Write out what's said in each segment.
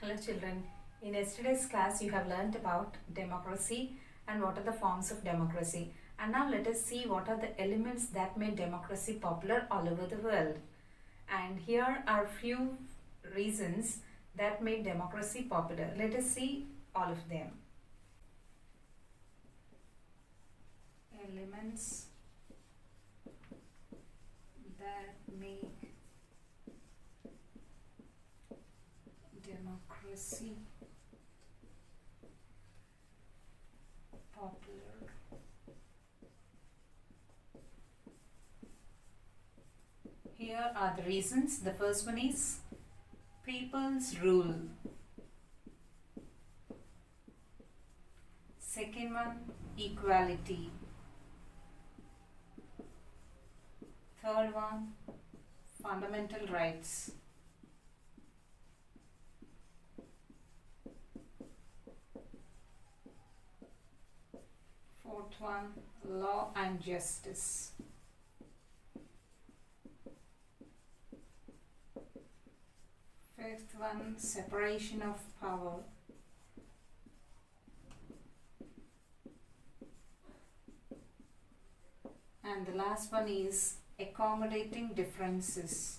Hello children, in yesterday's class you have learnt about democracy and what are the forms of democracy. And now let us see what are the elements that made democracy popular all over the world. And here are few reasons that made democracy popular. Let us see all of them. Elements that make democracy popular. Here are the reasons. The first one is people's rule. Second one, equality. Third one, fundamental rights. Fourth one, law and justice. Fifth one, separation of power. And the last one is accommodating differences.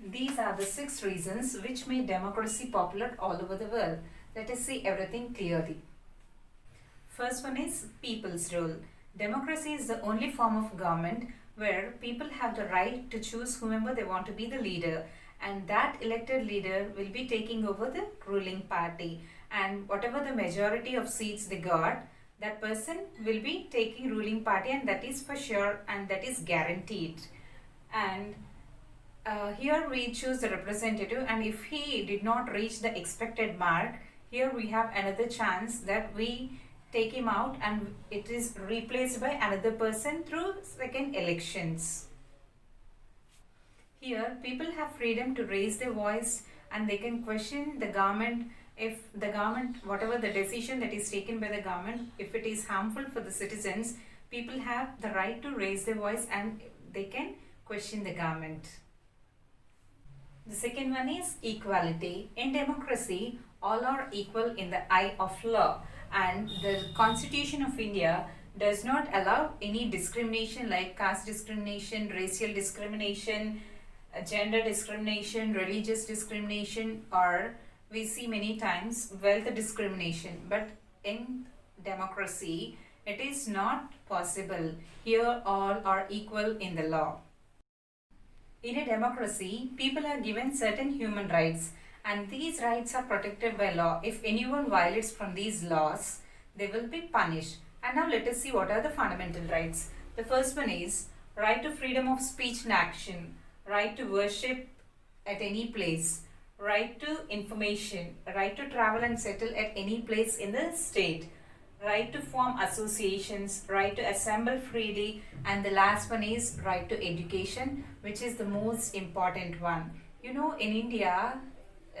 These are the 6 reasons which made democracy popular all over the world. Let us see everything clearly. First one is people's rule. Democracy is the only form of government where people have the right to choose whomever they want to be the leader, and that elected leader will be taking over the ruling party, and whatever the majority of seats they got, that person will be taking ruling party, and that is for sure and that is guaranteed. And here we choose the representative, and if he did not reach the expected mark, here we have another chance that we take him out and it is replaced by another person through second elections. Here people have freedom to raise their voice and they can question the government if the government, whatever the decision that is taken by the government, if it is harmful for the citizens, people have the right to raise their voice and they can question the government. The second one is equality. In democracy, all are equal in the eye of law, and the Constitution of India does not allow any discrimination like caste discrimination, racial discrimination, gender discrimination, religious discrimination, or we see many times wealth discrimination. But in democracy, it is not possible. Here all are equal in the law. In a democracy, people are given certain human rights, and these rights are protected by law. If anyone violates from these laws, they will be punished. And now let us see what are the fundamental rights. The first one is right to freedom of speech and action, right to worship at any place, right to information, right to travel and settle at any place in the state, right to form associations, right to assemble freely, and the last one is right to education, which is the most important one. You know, in India,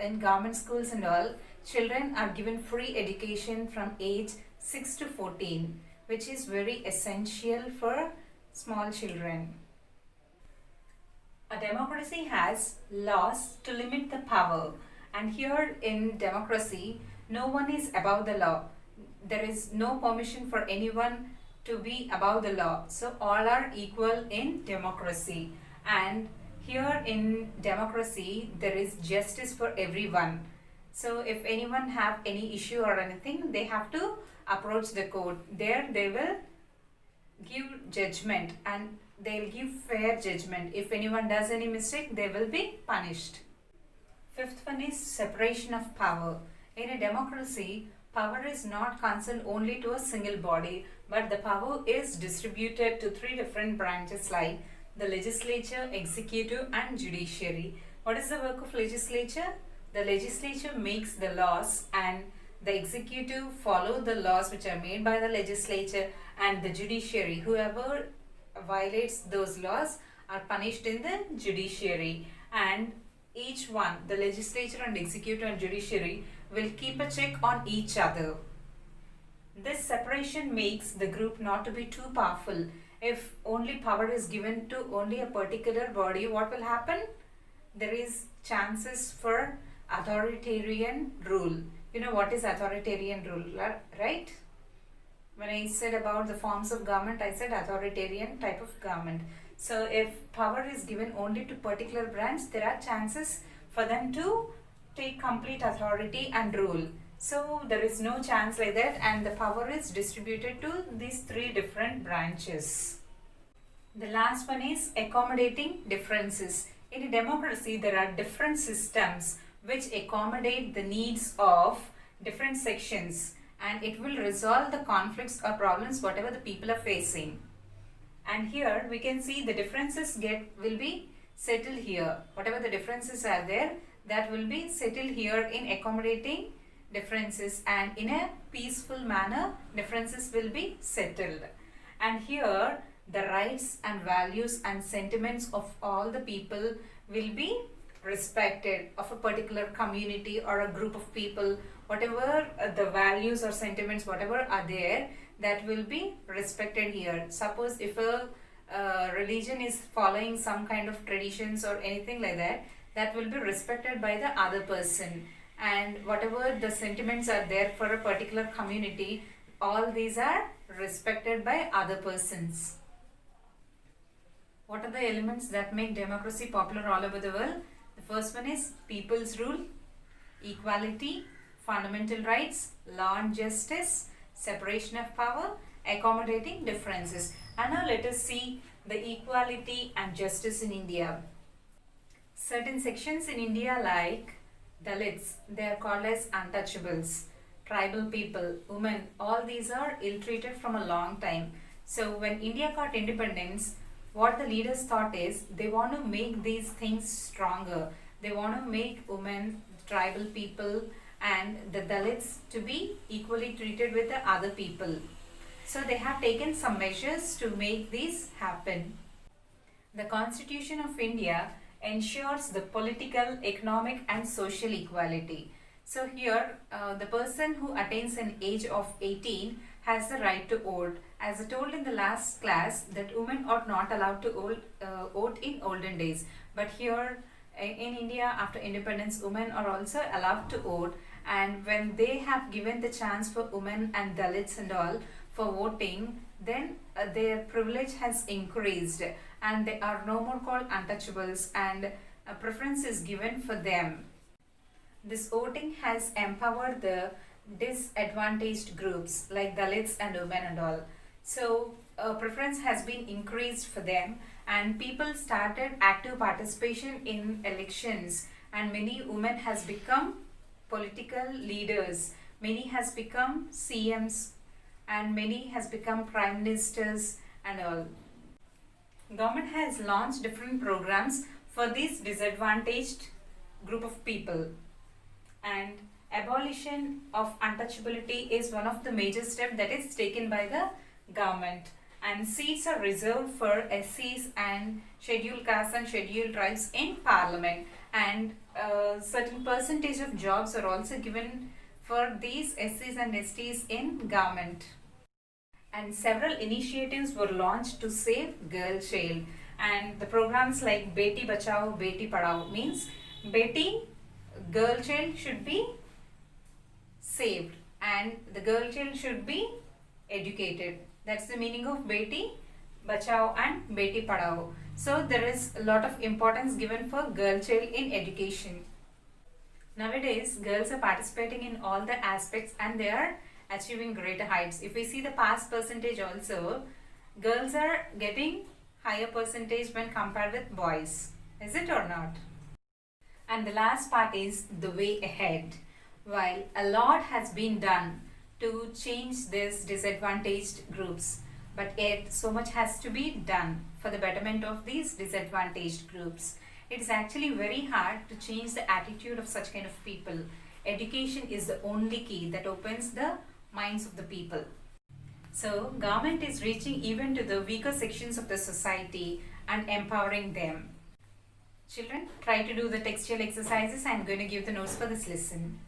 in government schools and all, children are given free education from age 6 to 14, which is very essential for small children. A democracy has laws to limit the power, and here in democracy, no one is above the law. There is no permission for anyone to be above the law. So all are equal in democracy. And here in democracy, there is justice for everyone. So if anyone have any issue or anything, they have to approach the court. There they will give judgment and they will give fair judgment. If anyone does any mistake, they will be punished. Fifth one is separation of power. In a democracy, power is not concerned only to a single body, but the power is distributed to 3 different branches like the legislature, executive and judiciary. What is the work of legislature? The legislature makes the laws and the executive follow the laws which are made by the legislature, and the judiciary, whoever violates those laws are punished in the judiciary. And each one, the legislature and executive and judiciary, will keep a check on each other. This separation makes the group not to be too powerful. If only power is given to only a particular body, what will happen? There is chances for authoritarian rule. You know what is authoritarian rule, right? When I said about the forms of government, I said authoritarian type of government. So if power is given only to particular branch, there are chances for them to take complete authority and rule. So there is no chance like that, and the power is distributed to these three different branches. The last one is accommodating differences. In a democracy, there are different systems which accommodate the needs of different sections, and it will resolve the conflicts or problems whatever the people are facing. And here we can see the differences will be settled here. Whatever the differences are there, that will be settled here in accommodating differences, and in a peaceful manner differences will be settled. And here the rights and values and sentiments of all the people will be respected, of a particular community or a group of people. Whatever the values or sentiments whatever are there, that will be respected here. Suppose if a religion is following some kind of traditions or anything like that, that will be respected by the other person. And whatever the sentiments are there for a particular community, all these are respected by other persons. What are the elements that make democracy popular all over the world? The first one is people's rule, equality, fundamental rights, law and justice, separation of power, accommodating differences. And now let us see the equality and justice in India. Certain sections in India like Dalits, they are called as untouchables. Tribal people, women, all these are ill-treated from a long time. So when India got independence, what the leaders thought is they want to make these things stronger. They want to make women, tribal people and the Dalits to be equally treated with the other people. So they have taken some measures to make this happen. The Constitution of India ensures the political, economic and social equality. So here the person who attains an age of 18 has the right to vote. As I told in the last class that women are not allowed to vote in olden days. But here in India after independence, women are also allowed to vote. And when they have given the chance for women and Dalits and all for voting, then their privilege has increased and they are no more called untouchables, and a preference is given for them. This voting has empowered the disadvantaged groups like Dalits and women and all. So preference has been increased for them, and people started active participation in elections, and many women has become political leaders, many has become CMs and many has become prime ministers and all. Government has launched different programs for this disadvantaged group of people, and abolition of untouchability is one of the major steps that is taken by the government, and seats are reserved for SCs and scheduled castes and scheduled tribes in parliament, and certain percentage of jobs are also given for these SCs and STs in government. And several initiatives were launched to save girl child, and the programs like Beti Bachao, Beti Padhao means Beti, girl child should be saved and the girl child should be educated. That's the meaning of Beti Bachao and Beti Padhao. So there is a lot of importance given for girl child in education. Nowadays girls are participating in all the aspects and they are achieving greater heights. If we see the past percentage also, girls are getting higher percentage when compared with boys. Is it or not? And the last part is the way ahead. While a lot has been done to change these disadvantaged groups, but yet so much has to be done for the betterment of these disadvantaged groups. It is actually very hard to change the attitude of such kind of people. Education is the only key that opens the minds of the people. So government is reaching even to the weaker sections of the society and empowering them. Children, try to do the textual exercises. I am going to give the notes for this lesson.